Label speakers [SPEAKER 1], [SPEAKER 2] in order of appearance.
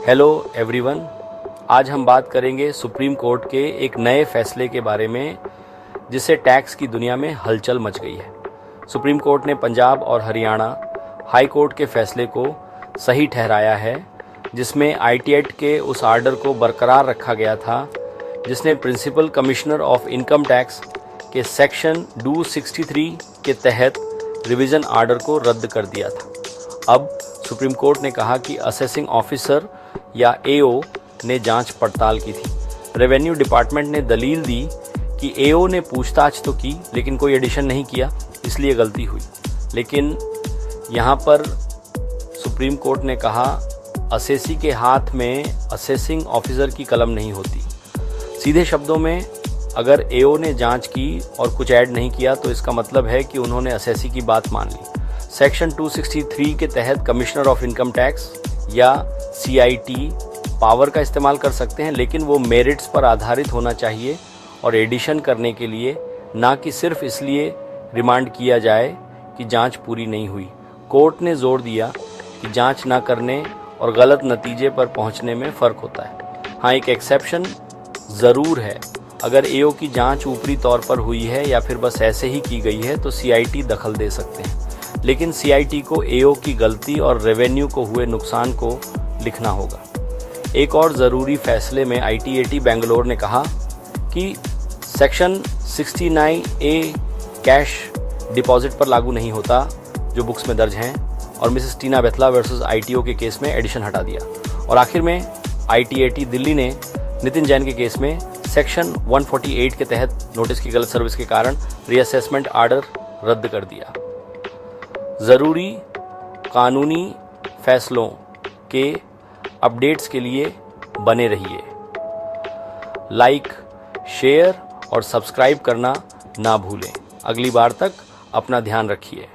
[SPEAKER 1] Hello everyone, आज हम बात करेंगे सुप्रीम कोर्ट के एक नए फैसले के बारे में जिससे टैक्स की दुनिया में हलचल मच गई है। सुप्रीम कोर्ट ने पंजाब और हरियाणा हाई कोर्ट के फैसले को सही ठहराया है, जिसमें IT एक्ट के उस आर्डर को बरकरार रखा गया था जिसने principal commissioner of income tax के सेक्शन 263 के तहत रिवीजन आर्डर को रद्द कर दिया था। अब सुप्रीम कोर्ट ने कहा कि असेसिंग ऑफिसर या AO ने जांच पड़ताल की थी। रेवेन्यू डिपार्टमेंट ने दलील दी कि AO ने पूछताछ तो की लेकिन कोई एडिशन नहीं किया, इसलिए गलती हुई। लेकिन यहाँ पर सुप्रीम कोर्ट ने कहा असेसी के हाथ में असेसिंग ऑफिसर की कलम नहीं होती। सीधे शब्दों में अगर AO ने जांच की और कुछ ऐड नहीं किया तो इसका मतलब है कि उन्होंने असेसी की बात मान ली। सेक्शन 263 के तहत कमिश्नर ऑफ इनकम टैक्स या CIT पावर का इस्तेमाल कर सकते हैं, लेकिन वो मेरिट्स पर आधारित होना चाहिए और एडिशन करने के लिए, ना कि सिर्फ इसलिए रिमांड किया जाए कि जांच पूरी नहीं हुई। कोर्ट ने जोर दिया कि जांच ना करने और गलत नतीजे पर पहुंचने में फ़र्क होता है। हाँ, एक एक्सेप्शन ज़रूर है। अगर AO की जांच ऊपरी तौर पर हुई है या फिर बस ऐसे ही की गई है तो CIT दखल दे सकते हैं, लेकिन CIT को AO की गलती और रेवेन्यू को हुए नुकसान को लिखना होगा। एक और ज़रूरी फैसले में ITAT बेंगलोर ने कहा कि सेक्शन 69A कैश डिपॉजिट पर लागू नहीं होता जो बुक्स में दर्ज हैं, और मिसेस टीना बेथला वर्सेस ITO के केस में एडिशन हटा दिया। और आखिर में ITAT दिल्ली ने नितिन जैन के केस में सेक्शन 148 के तहत नोटिस की गलत सर्विस के कारण रीअसेसमेंट आर्डर रद्द कर दिया। ज़रूरी कानूनी फैसलों के अपडेट्स के लिए बने रहिए। लाइक, शेयर और सब्सक्राइब करना ना भूलें। अगली बार तक अपना ध्यान रखिए।